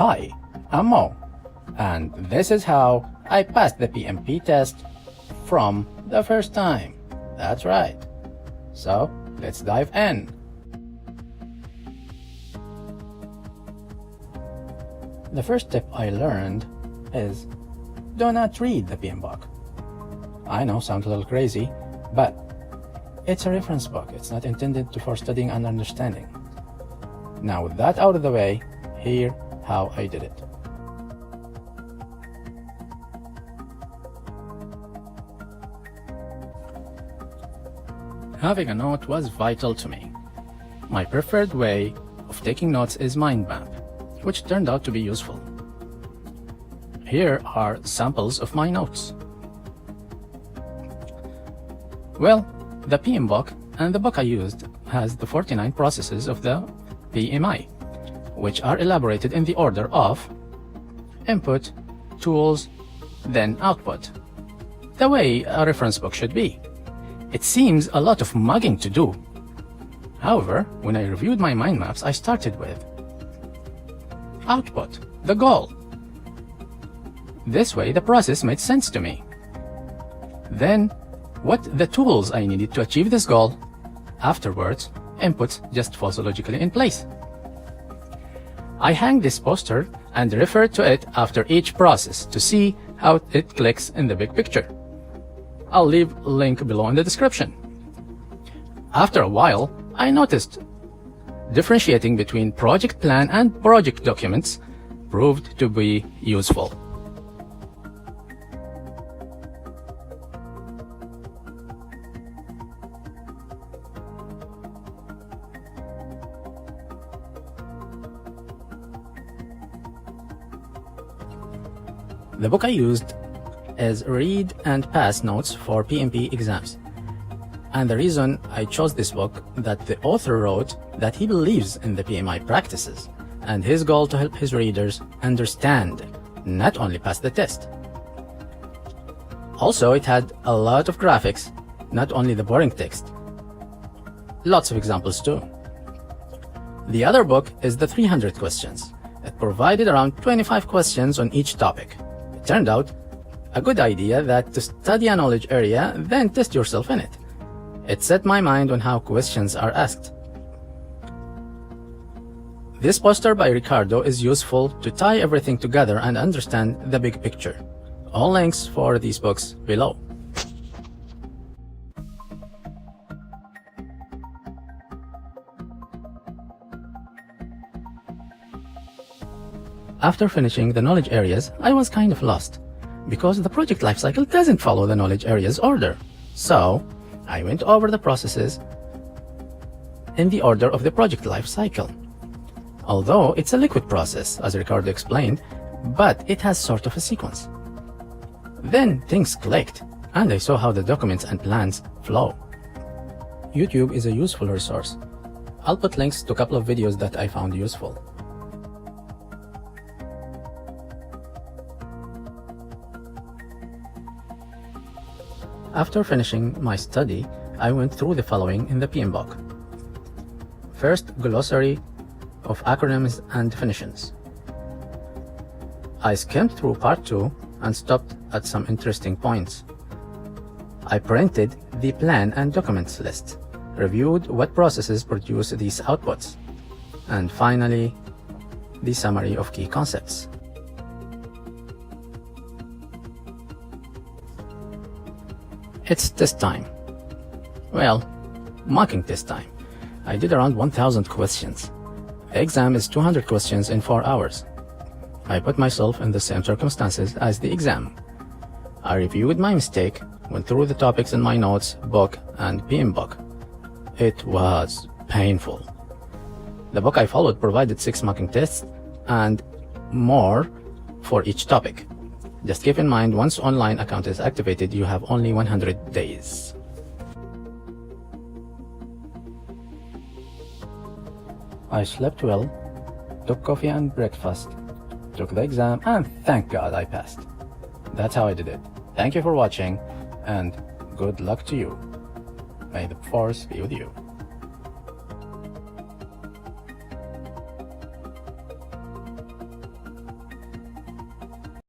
Hi, I'm Mo, and this is how I passed the PMP test from the first time. That's right. So, let's dive in. The first tip I learned is do not read the PM book. I know, sounds a little crazy, but it's a reference book. It's not intended for studying and understanding. Now, with that out of the way, here how I did it. Having a note was vital to me. My preferred way of taking notes is mind map, which turned out to be useful. Here are samples of my notes. Well, the PM book and the book I used has the 49 processes of the PMI, which are elaborated in the order of input, tools, then output, the way a reference book should be. It seems a lot of mugging to do. However, when I reviewed my mind maps, I started with output, the goal. This way, the process made sense to me. Then, what the tools I needed to achieve this goal. Afterwards, inputs just falls logically in place. I hang this poster and refer to it after each process to see how it clicks in the big picture. I'll leave a link below in the description. After a while, I noticed differentiating between project plan and project documents proved to be useful. The book I used is Read and Pass Notes for PMP exams. And the reason I chose this book that the author wrote that he believes in the PMI practices and his goal to help his readers understand, not only pass the test. Also, it had a lot of graphics, not only the boring text. Lots of examples too. The other book is the 300 questions. It provided around 25 questions on each topic. It turned out a good idea that to study a knowledge area, then test yourself in it. It set my mind on how questions are asked. This poster by Recardo is useful to tie everything together and understand the big picture. All links for these books below. After finishing the knowledge areas, I was kind of lost, because the project lifecycle doesn't follow the knowledge areas order. So, I went over the processes in the order of the project lifecycle. Although it's a liquid process, as Ricardo explained, but it has sort of a sequence. Then things clicked, and I saw how the documents and plans flow. YouTube is a useful resource. I'll put links to a couple of videos that I found useful. After finishing my study, I went through the following in the PM book. First, glossary of acronyms and definitions. I skimmed through part 2 and stopped at some interesting points. I printed the plan and documents list, reviewed what processes produce these outputs, and finally, the summary of key concepts. It's test time. Well, mocking test time. I did around 1,000 questions. The exam is 200 questions in 4 hours. I put myself in the same circumstances as the exam. I reviewed my mistake, went through the topics in my notes, book, and PM book. It was painful. The book I followed provided 6 mocking tests and more for each topic. Just keep in mind, once online account is activated, you have only 100 days. I slept well, took coffee and breakfast, took the exam, and thank God I passed. That's how I did it. Thank you for watching, and good luck to you. May the force be with you.